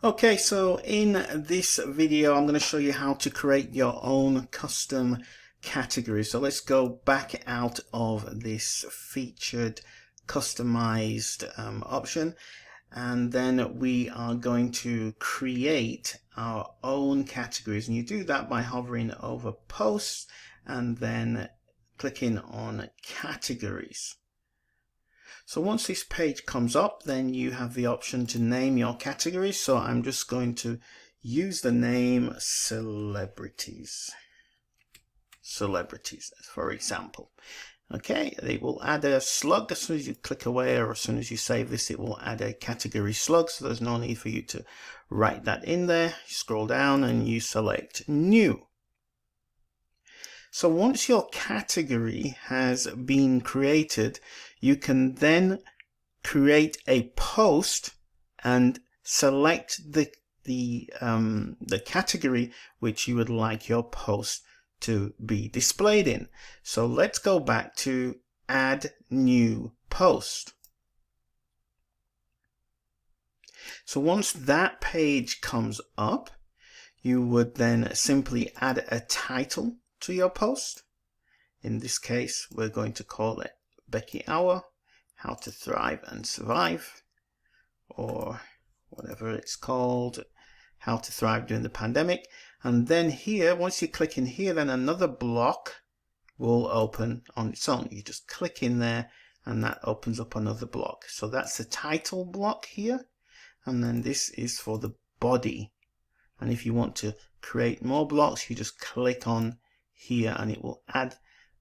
Okay, so in this video, I'm going to show you how to create your own custom category. So let's go back out of this featured customized option, and then we are going to create our own categories. And you do that by hovering over posts and then clicking on categories. So once this page comes up, then you have the option to name your category. So I'm just going to use the name celebrities, for example. Okay, it will add a slug as soon as you click away, or as soon as you save this, it will add a category slug. So there's no need for you to write that in there. You scroll down and you select new. So once your category has been created, you can then create a post and select the category which you would like your post to be displayed in. So let's go back to add new post. So once that page comes up, you would then simply add a title to your post. In this case, we're going to call it Becky Hour, How to Thrive and Survive, or whatever it's called, How to Thrive During the Pandemic. And then here, once you click in here, then another block will open on its own. You just click in there and that opens up another block. So that's the title block here. And then this is for the body. And if you want to create more blocks, you just click on here and it will add,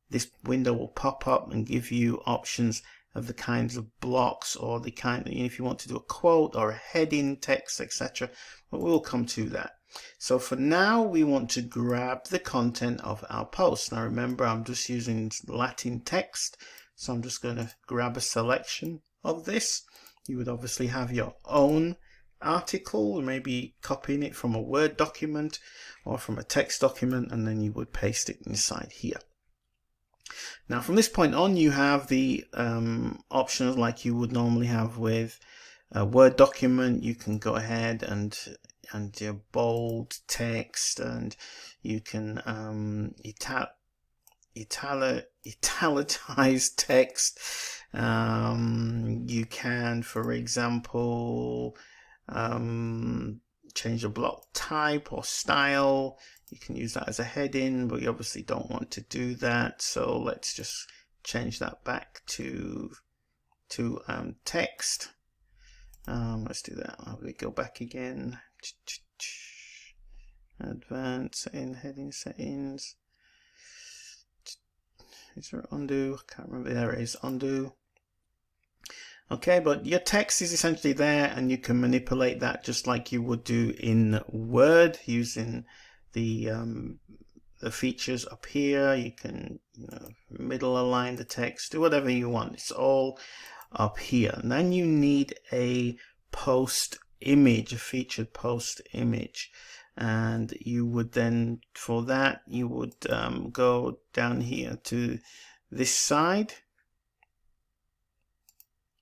this window will pop up and give you options of the kinds of blocks, or the kind of, if you want to do a quote or a heading, text, etc. But we'll come to that. So for now, we want to grab the content of our post. Now remember, I'm just using Latin text, so I'm just going to grab a selection of this. You would obviously have your own article, maybe copying it from a Word document or from a text document, and then you would paste it inside here. Now from this point on, you have the options like you would normally have with a Word document. You can go ahead and bold text, and you can italicize text. You can, for example, change the block type or style. You can use that as a heading, but you obviously don't want to do that. So let's just change that back to text. Let's do that. We go back again. Advanced in heading settings. Is there undo? I can't remember. There it is, undo. Okay, but your text is essentially there, and you can manipulate that just like you would do in Word using the features up here. You can middle align the text, do whatever you want. It's all up here. And then you need a post image, a featured post image, and you would then, for that, you would go down here to this side.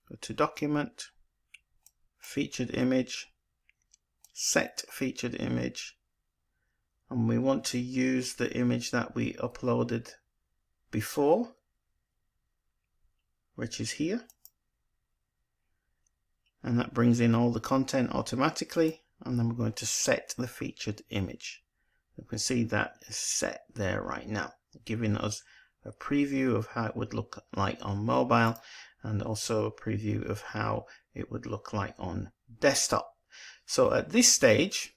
Go to document, featured image, set featured image, and we want to use the image that we uploaded before, which is here, and that brings in all the content automatically. And then we're going to set the featured image. You can see that is set there right now, giving us a preview of how it would look like on mobile, and also a preview of how it would look like on desktop. So at this stage,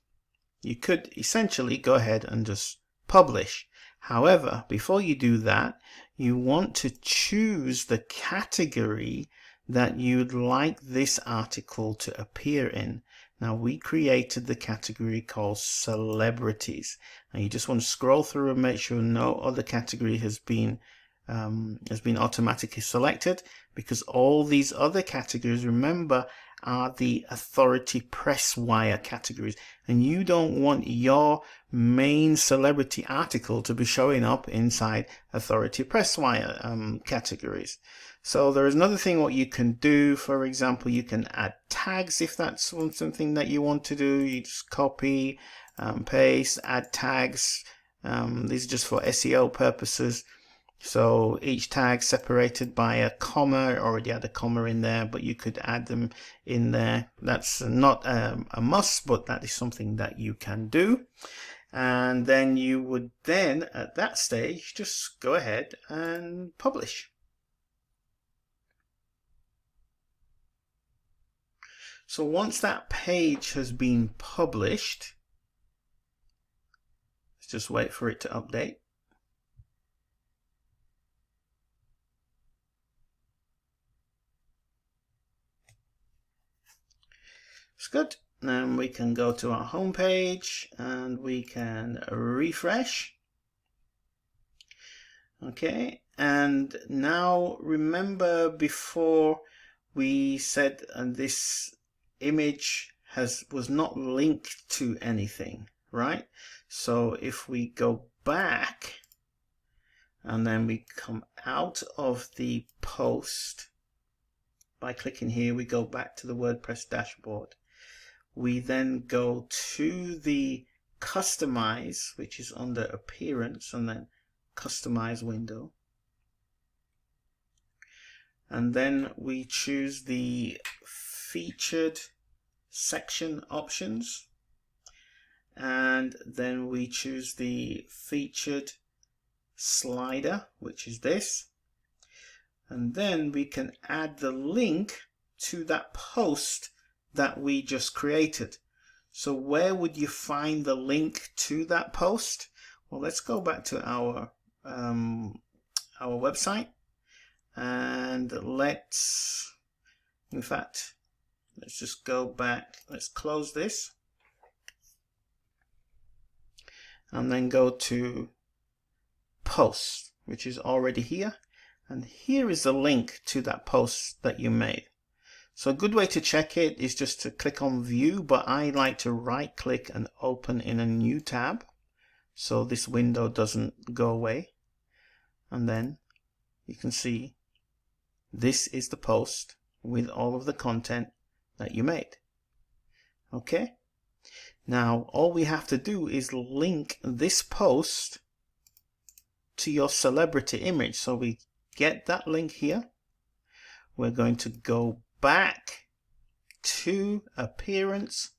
you could essentially go ahead and just publish. However, before you do that, you want to choose the category that you'd like this article to appear in. Now we created the category called celebrities, and you just want to scroll through and make sure no other category has been automatically selected, because all these other categories, remember, are the Authority Press Wire categories, and you don't want your main celebrity article to be showing up inside Authority Press Wire categories. So there is another thing what you can do. For example, you can add tags if that's something that you want to do. You just copy, paste, add tags. These are just for SEO purposes. So each tag separated by a comma. Already had a comma in there, but you could add them in there. That's not a must, but that is something that you can do. And then you would then at that stage just go ahead and publish. So once that page has been published, let's just wait for it to update. It's good. Then we can go to our home page and we can refresh. Okay, and now remember before we said this image was not linked to anything, right? So if we go back and then we come out of the post by clicking here, we go back to the WordPress dashboard. We then go to the customize, which is under appearance, and then customize window. And then we choose the featured section options. And then we choose the featured slider, which is this. And then we can add the link to that post that we just created. So where would you find the link to that post? Well, let's go back to our website, and let's just go back. Let's close this and then go to post, which is already here, and here is the link to that post that you made. So a good way to check it is just to click on view, but I like to right click and open in a new tab so this window doesn't go away. And then you can see this is the post with all of the content that you made. Okay, now all we have to do is link this post to your celebrity image. So we get that link here. We're going to go back to appearance,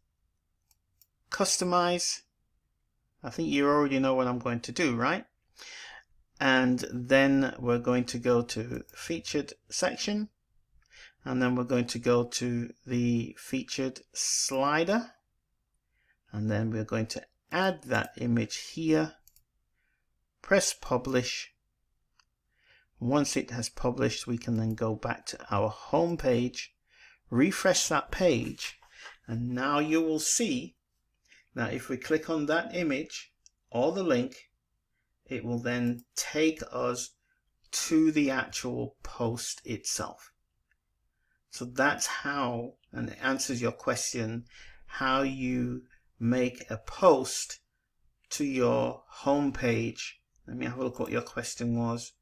customize. I think you already know what I'm going to do, right? And then we're going to go to featured section, and then we're going to go to the featured slider, and then we're going to add that image here, press publish. Once it has published, we can then go back to our home page, refresh that page, and now you will see that if we click on that image or the link, it will then take us to the actual post itself. So that's how, and it answers your question, how you make a post to your home page. Let me have a look what your question was.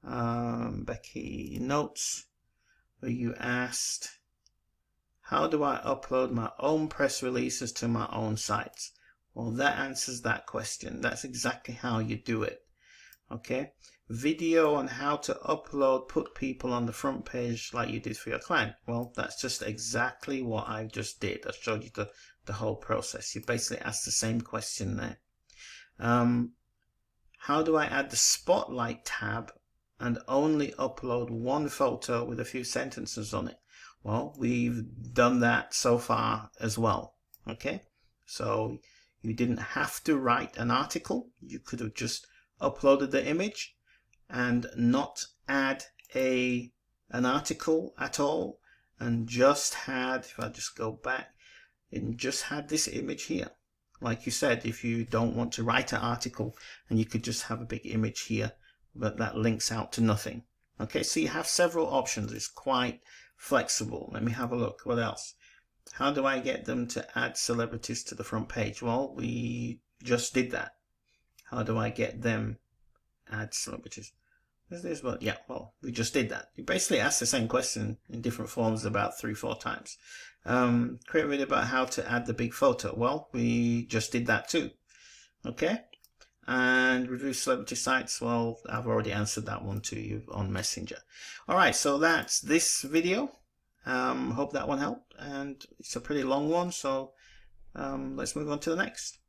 Becky Notes, where you asked, how do I upload my own press releases to my own sites? Well, that answers that question. That's exactly how you do it. Okay, video on how to upload, put people on the front page like you did for your client. Well, that's just exactly what I just did. I showed you the whole process. You basically asked the same question there. How do I add the spotlight tab and only upload one photo with a few sentences on it? Well, we've done that so far as well. Okay, so you didn't have to write an article. You could have just uploaded the image and not add an article at all, and just had, if I just go back, and just had this image here. Like you said, if you don't want to write an article, and you could just have a big image here, but that links out to nothing. Okay, so you have several options. It's quite flexible. Let me have a look. What else? How do I get them to add celebrities to the front page? Well, we just did that. How do I get them add celebrities? Is this what? Yeah, well, we just did that. You basically asked the same question in different forms about 3-4 times. Create a video about how to add the big photo. Well, we just did that too. Okay. And review celebrity sites. Well, I've already answered that one to you on Messenger. All right, so that's this video. Hope that one helped. And it's a pretty long one, so let's move on to the next.